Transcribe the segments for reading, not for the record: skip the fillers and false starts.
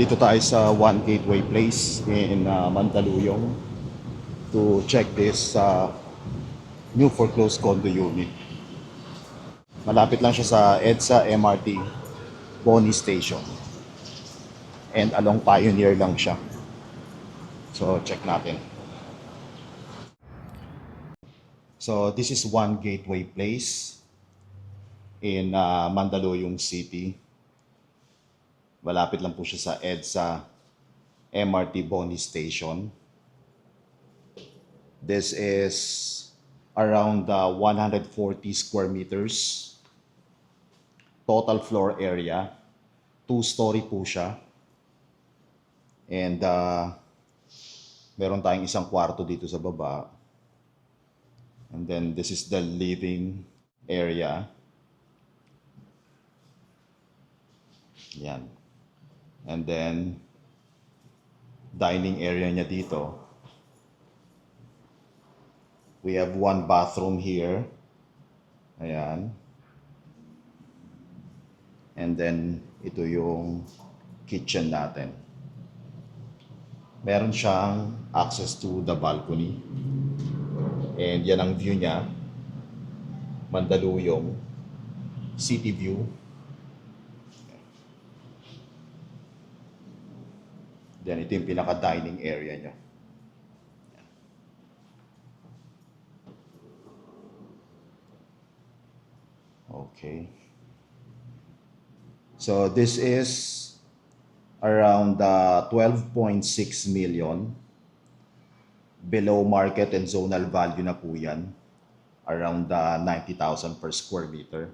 Nandito tayo sa One Gateway Place in Mandaluyong to check this new foreclosed condo unit. Malapit lang siya sa EDSA MRT Boni Station. And along Pioneer lang siya. So check natin. So this is One Gateway Place in Mandaluyong City. Malapit lang po siya sa EDSA MRT Boni Station. This is around 140 square meters. Total floor area. 2-story po siya. And meron tayong isang kwarto dito sa baba. And then this is the living area. Yan. And then dining area niya dito. We have one bathroom here. Ayan. And then ito yung kitchen natin. Meron siyang access to the balcony. And yan ang view niya. Mandaluyong city view. Then ito yung pinaka-dining area niya. Okay. So this is around 12.6 million. Below market and zonal value na po yan. Around 90,000 per square meter.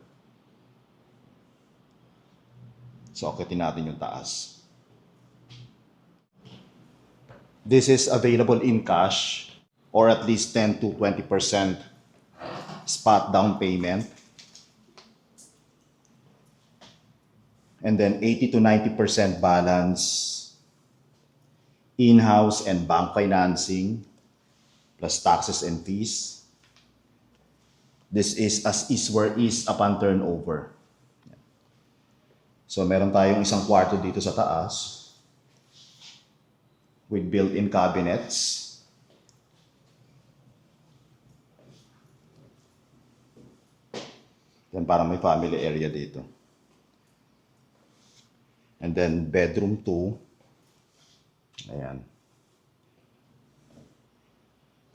So akitin natin yung taas. This is available in cash or at least 10 to 20% spot down payment. And then 80 to 90% balance, in-house and bank financing, plus taxes and fees. This is as is where is upon turnover. So meron tayong isang kwarto dito sa taas with built-in cabinets. Then parang may family area dito. And then bedroom 2. Ayan.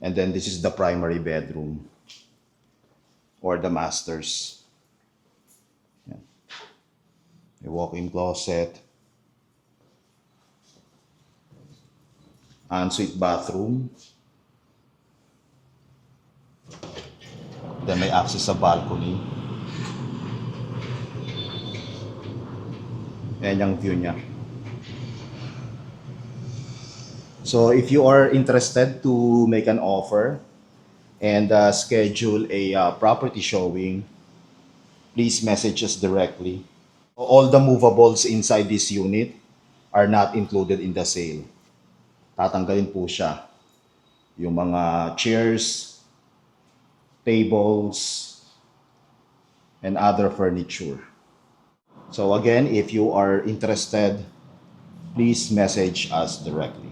And then this is the primary bedroom or the master's. Ayan. A walk-in closet. Ensuite bathroom. Then may access sa balcony. Ayan yung view niya. So if you are interested to make an offer and schedule a property showing, please message us directly. All the movables inside this unit are not included in the sale. Tatanggalin po siya. Yung mga chairs, tables, and other furniture. So again, if you are interested, please message us directly.